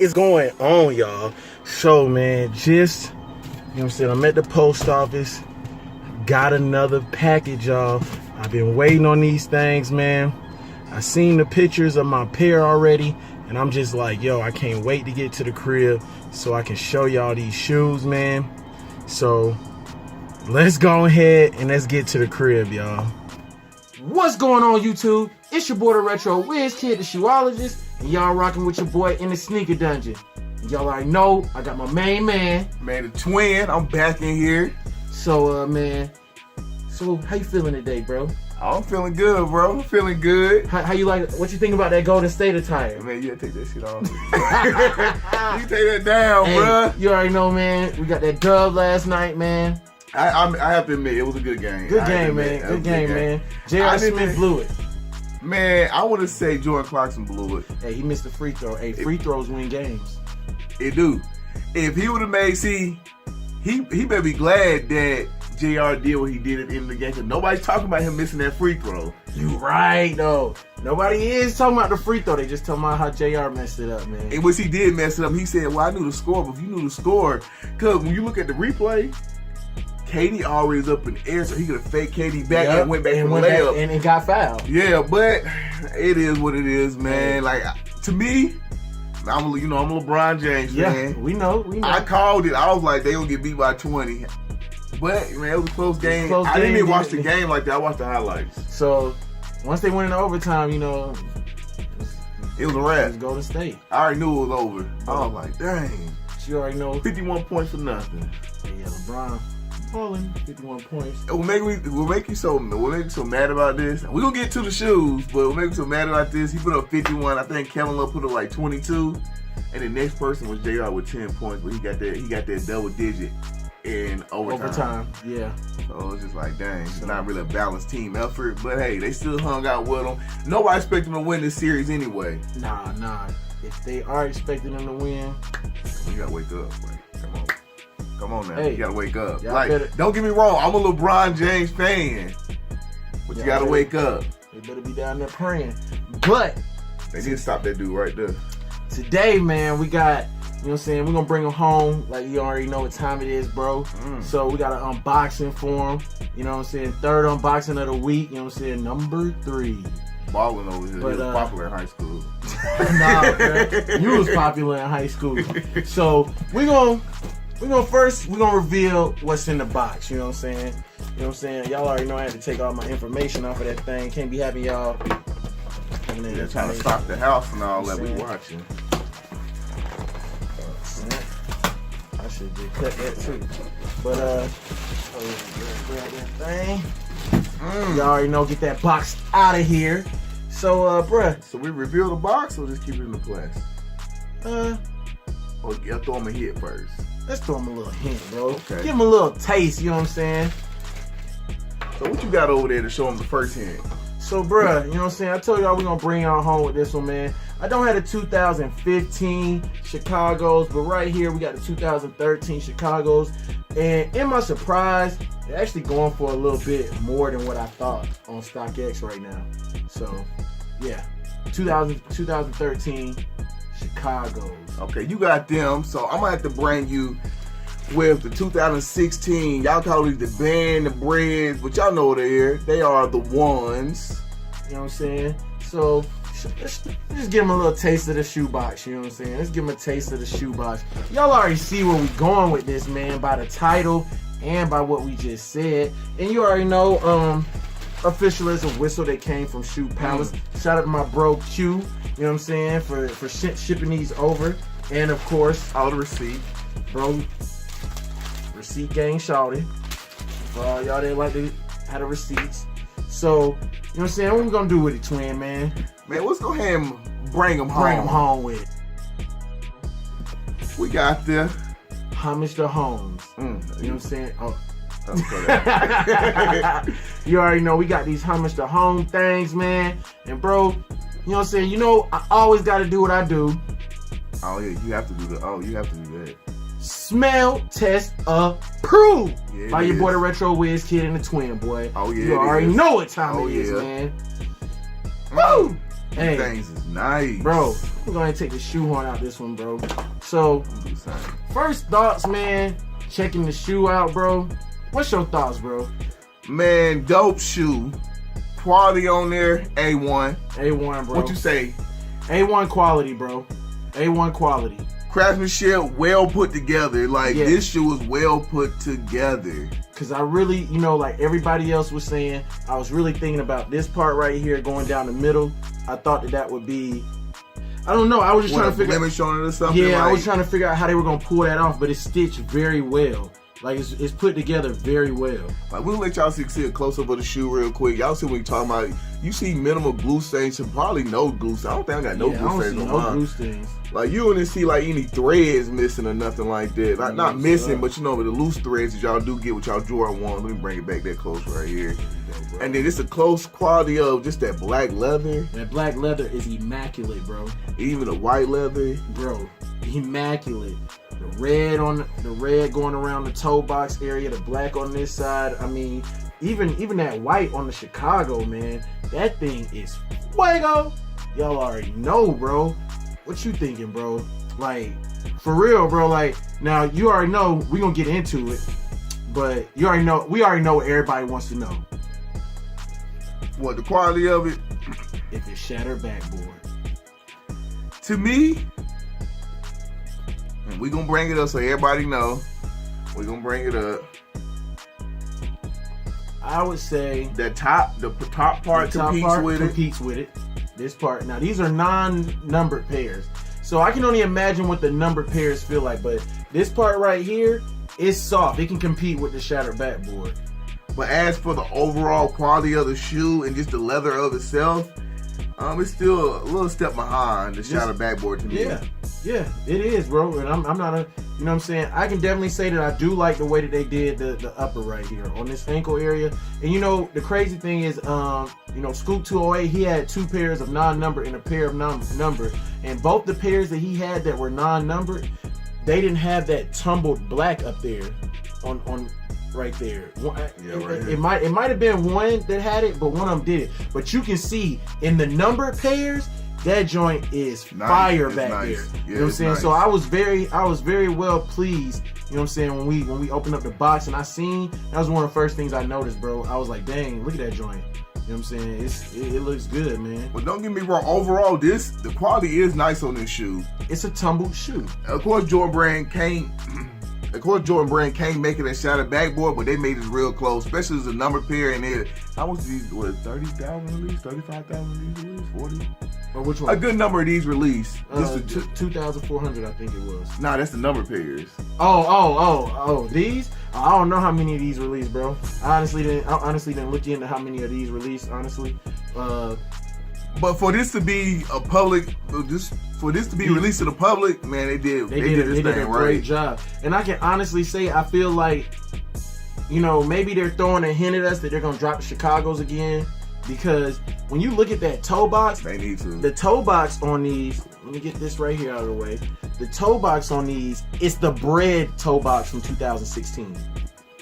is going on, y'all? So, man, just, you know what I'm saying, I'm at the post office. Got another package, y'all. I've been waiting on these things, man. I seen the pictures of my pair already, and I'm just like, yo, I can't wait to get to the crib so I can show y'all these shoes, man. So, let's go ahead and let's get to the crib, y'all. What's going on, YouTube? It's your boy, the Retro Wiz Kid, the shoeologist, and y'all rocking with your boy in the sneaker dungeon. Y'all already know I got my main man. Man, the twin, I'm back in here. So, man, so how you feeling today, bro? I'm feeling good, bro. I'm feeling good. How you like, what you think about that Golden State attire? Man, you gotta take that shit off. You take that down, Hey, bro. you already know, man. We got that dub last night, man. I have to admit, it was a good game. Good game, man. Good game, man. J.R. Smith blew it. Man, I want to say Jordan Clarkson blew it. Hey, he missed the free throw. Hey, free throws win games. It do. If he would have made, he better be glad that JR did what he did at the end of the game, because nobody's talking about him missing that free throw. You right, though. Nobody is talking about the free throw. They just talking about how JR messed it up, man. And which he did mess it up. He said, well, I knew the score, but if you knew the score, because when you look at the replay, KD always up in the air, so he could have faked KD back and went back for the layup. And it got fouled. Yeah, but it is what it is, man. Like, to me, I'm a LeBron James fan. Yeah, we know. I called it. I was like, they gonna get beat by 20. But, man, it was a close game. I didn't even watch the game like that. I watched the highlights. So, once they went into overtime, it was a wrap. It was Golden State. I already knew it was over. I was like, dang. You already know. 51 points for nothing. Yeah, LeBron balling 51 points. We'll make you so mad about this. We're gonna get to the shoes, but we'll make you so mad about this. He put up 51. I think Kevin Love put up like 22. And the next person was JR with 10 points, but he got that double digit in overtime. Yeah. So it's just like, dang, it's not really a balanced team effort. But hey, they still hung out with them. Nobody expected them to win this series anyway. Nah. If they are expecting them to win, you gotta wake up, right? Come on now. Hey, you gotta wake up. Like, don't get me wrong, I'm a LeBron James fan. But you gotta wake up. They better be down there praying. But they need to stop that dude right there. Today, man, we got, we're gonna bring him home. Like, you already know what time it is, bro. So we got an unboxing for him. Third unboxing of the week, number 3. Balling over here. He was popular in high school. Nah, man. You was popular in high school. So we're gonna reveal what's in the box. You know what I'm saying? Y'all already know I had to take all my information off of that thing. Can't be having y'all trying to stock the house and all that we watching. I should just cut that too. But grab that thing. Y'all already know, get that box out of here. So bruh. So we reveal the box or just keep it in the class? Or you throw him a hit first? Let's throw him a little hint, bro. Okay. Give him a little taste, you know what I'm saying? So what you got over there to show him the first hint? So, bruh, you know what I'm saying? I told y'all we're going to bring y'all home with this one, man. I don't have the 2015 Chicago's, but right here we got the 2013 Chicago's. And in my surprise, they're actually going for a little bit more than what I thought on StockX right now. So, yeah, 2013 Chicago's. Okay, you got them, so I'm going to have to bring you with the 2016. Y'all call these the band, the breads, but y'all know they're they are the ones. You know what I'm saying? So let's just give them a little taste of the shoebox. You know what I'm saying? Let's give them a taste of the shoebox. Y'all already see where we going with this, man, by the title and by what we just said. And you already know, official is a whistle that came from Shoe Palace. Shout out to my bro Q. You know what I'm saying? For shipping these over, and of course all the receipt, bro. Receipt gang shouted. For all y'all that like to have the receipts. So, you know what I'm saying? What we gonna do with it, twin, man? Man, let's go ahead and bring them home. Bring them home with it. We got the homage to Holmes. You know what I'm saying? Oh. You already know we got these homage to home things, man. And bro, you know what I'm saying? I always gotta do what I do. Oh yeah, you have to do that. Smell test approved by your is. boy the Retro Wiz Kid and the Twin boy. Oh yeah, you already know what time it is, man. Woo! Hey, things is nice. bro, I'm going to take the shoehorn out this one, bro. So, first thoughts, man, checking the shoe out, bro. What's your thoughts, bro? Man, dope shoe. Quality on there, A1. A1, bro. What you say? A1 quality, bro. A1 quality. Craftsmanship well put together. Like, Yeah. this shoe is well put together. Because I really, like everybody else was saying, I was really thinking about this part right here going down the middle. I thought that would be, I don't know. I was just trying to figure out. blemish on it or something? Yeah, I like, was trying to figure out how they were going to pull that off, but it's stitched very well. Like, it's put together very well. Like, we'll let y'all see a close-up of the shoe real quick. Y'all see what we talking about. You see minimal glue stains and probably no glue stains. I don't think I got no Yeah, I glue don't stains see on no mine. glue stains. Like, you wouldn't see like any threads missing or nothing like that. Like, not Yes, missing, sir. but you know, with the loose threads that y'all do get with y'all Jordan 1. Let me bring it back that close right here. And then it's a close quality of just that black leather, That black leather is immaculate, bro. even the white leather. Bro, immaculate. The red going around the toe box area, the black on this side. I mean, even that white on the Chicago, man, that thing is fuego. Y'all already know, bro. What you thinking, bro? Like, for real, bro. Like, now you already know we gonna get into it, but we already know what everybody wants to know. What, the quality of it? If it's shattered backboard. To me, and we gonna bring it up so everybody know. We gonna bring it up. I would say The top part the top competes part with it. competes with it. This part. Now, these are non-numbered pairs. So I can only imagine what the numbered pairs feel like. But this part right here is soft. It can compete with the shattered backboard. But as for the overall quality of the shoe and just the leather of itself, it's still a little step behind the shattered backboard to me. Yeah, it is, bro. And I'm not a, you know what I'm saying? I can definitely say that I do like the way that they did the upper right here on this ankle area. And the crazy thing is, Scoop 208, he had 2 pairs of non-numbered and a pair of numbered. And both the pairs that he had that were non-numbered, they didn't have that tumbled black up there on right there. It might have been one that had it, but one of them did it. But you can see in the numbered pairs, that joint is fire back there. Yeah, you know what I'm saying? So I was very well pleased, you know what I'm saying, when we opened up the box and that was one of the first things I noticed, bro. I was like, dang, look at that joint. You know what I'm saying? It looks good, man. But don't get me wrong, overall, the quality is nice on this shoe. It's a tumbled shoe. Of course, Jordan Brand can't make it a shattered backboard, but they made it real close, especially as a number pair. And it, how much these? What, 30,000 release, 35,000 release, 40? Or which one? A good number of these released. 2,400, I think it was. Nah, that's the number pairs. Oh, these? I don't know how many of these released, bro. I honestly didn't look into how many of these released, honestly. But for this to be released to the public, man, they did a great job. And I can honestly say, I feel like, maybe they're throwing a hint at us that they're gonna drop the Chicago's again, because when you look at that toe box, they need to. The toe box on these, let me get this right here out of the way. The toe box on these, it's the bread toe box from 2016.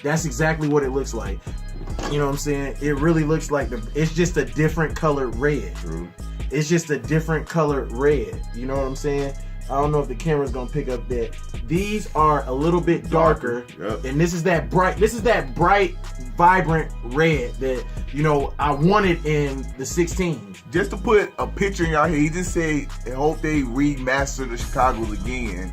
That's exactly what it looks like. You know what I'm saying? It really looks like it's just a different colored red. True. It's just a different colored red. You know what I'm saying? I don't know if the camera's gonna pick up that. These are a little bit darker. Yep. And this is that bright, vibrant red that, I wanted in the 16s. Just to put a picture in y'all here, he just said, I hope they remaster the Chicago's again.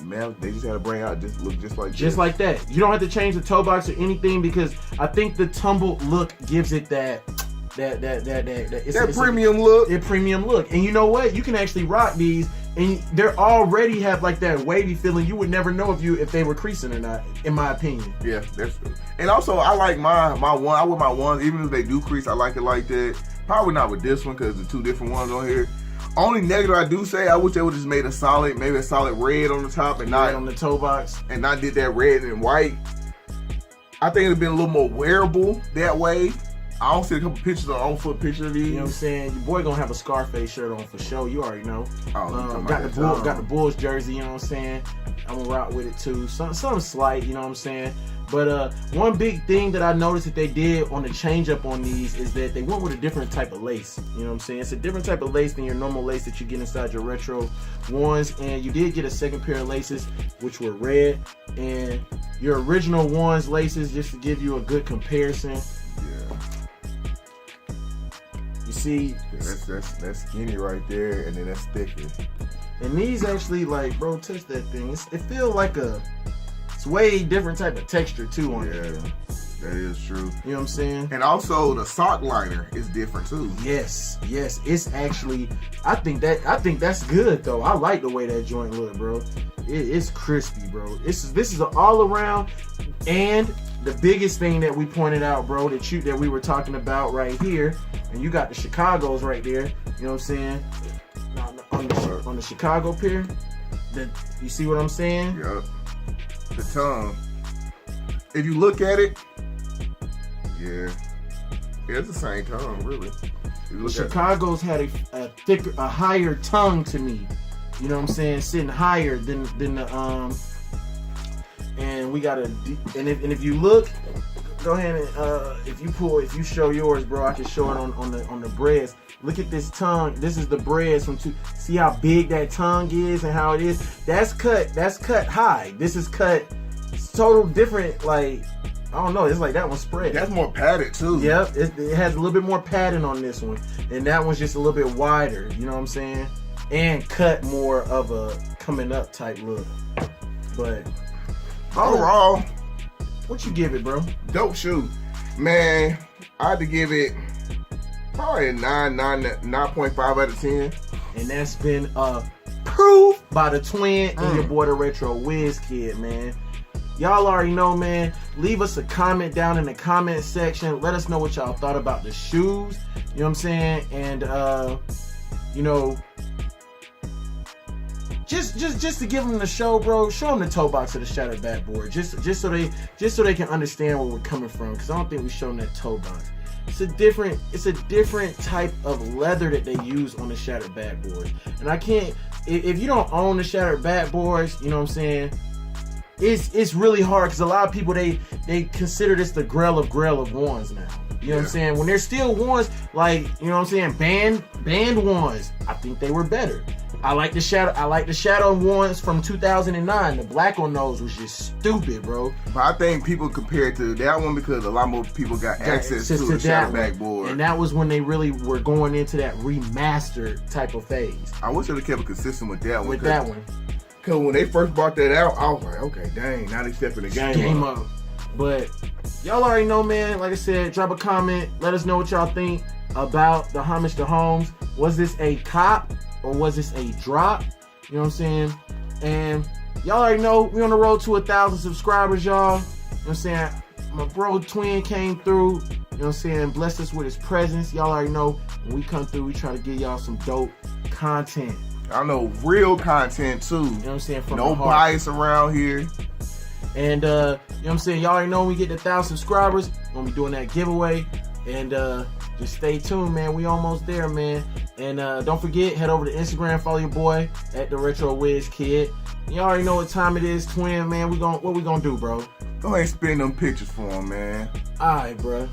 Man, they just had to bring out look just like Just like that. You don't have to change the toe box or anything, because I think the tumbled look gives it that premium look. That premium look. And you know what? You can actually rock these, and they already have like that wavy feeling. You would never know if they were creasing or not, in my opinion. Yeah, that's true. And also, I like my one. I wear my ones, even if they do crease, I like it like that. Probably not with this one because the 2 different ones on here. Only negative I do say, I wish they would just made a solid red on the top and not on the toe box, and not did that red and white. I think it'd been a little more wearable that way. I don't see a couple pictures on-foot pictures of these. You know what I'm saying? Your boy gonna have a Scarface shirt on for sure. You already know. Got the Bulls jersey. You know what I'm saying? I'm gonna rock with it too. Something slight. You know what I'm saying? But one big thing that I noticed that they did on the change up on these is that they went with a different type of lace. You know what I'm saying? It's a different type of lace than your normal lace that you get inside your retro ones. And you did get a second pair of laces, which were red. And your original ones laces, just to give you a good comparison. Yeah. You see, That's skinny right there, and then that's thicker. and these actually, like, bro, touch that thing. It feels like it's way different type of texture too on it. Yeah, that is true. You know what I'm saying? And also the sock liner is different too. Yes. It's actually, I think that's good though. I like the way that joint look, bro. It's crispy, bro. This is an all around. And the biggest thing that we pointed out, bro, that we were talking about right here, and you got the Chicago's right there. You know what I'm saying? On the Chicago pair, you see what I'm saying? Yep. The tongue. If you look at it, yeah, it's the same tongue, really. If you look Chicago's had a higher tongue to me. You know what I'm saying? Sitting higher than the and we got and if you look, go ahead and if you show yours, bro, I can show it on the breads. Look at this tongue. This is the breads from see how big that tongue is and how it is. That's cut high. This is cut total different, like, I don't know, it's like that one's spread. that's more padded too. Yep, it has a little bit more padding on this one, and that one's just a little bit wider. You know what I'm saying? And cut more of a coming up type look. But Overall, what you give it, bro? dope shoe. Man, I had to give it probably a 9.5 out of 10. And that's been approved by the twin and your boy the Retro Wiz Kid, man. Y'all already know, man. Leave us a comment down in the comment section. Let us know what y'all thought about the shoes. You know what I'm saying? And you know, just to give them the show, bro. Show them the toe box of the Shattered Backboard, just so they can understand where we're coming from. Because I don't think we show them that toe box. It's a different type of leather that they use on the Shattered Backboards. And I can't, if you don't own the Shattered Backboards, you know what I'm saying? It's really hard because a lot of people they consider this the Grail of ones now. You know what I'm saying? When they're still ones, like, you know what I'm saying, band ones, I think they were better. I like the shadow ones from 2009. The black on those was just stupid, bro. But I think people compare it to that one because a lot more people got access to the Shattered Backboard. And that was when they really were going into that remastered type of phase. I wish they'd kept it consistent with that one. With that one. Because when they first brought that out, I was like, okay, dang, now they stepping the game up. But y'all already know, man. Like I said, drop a comment. Let us know what y'all think about the Homage to Holmes. Was this a cop or was this a drop? You know what I'm saying? And y'all already know we on the road to 1,000 subscribers, y'all. You know what I'm saying? My bro Twin came through. You know what I'm saying? Blessed us with his presence. Y'all already know when we come through, we try to give y'all some dope content. I know real content too. You know what I'm saying? From no bias around here. And you know what I'm saying? Y'all already know when we get to 1,000 subscribers, we're gonna be doing that giveaway. And just stay tuned, man. We almost there, man. And don't forget, head over to Instagram, follow your boy at the Retro Wiz Kid. You already know what time it is, Twin, man. What we gonna do, bro? Go ahead and spin them pictures for him, man. Alright, bro.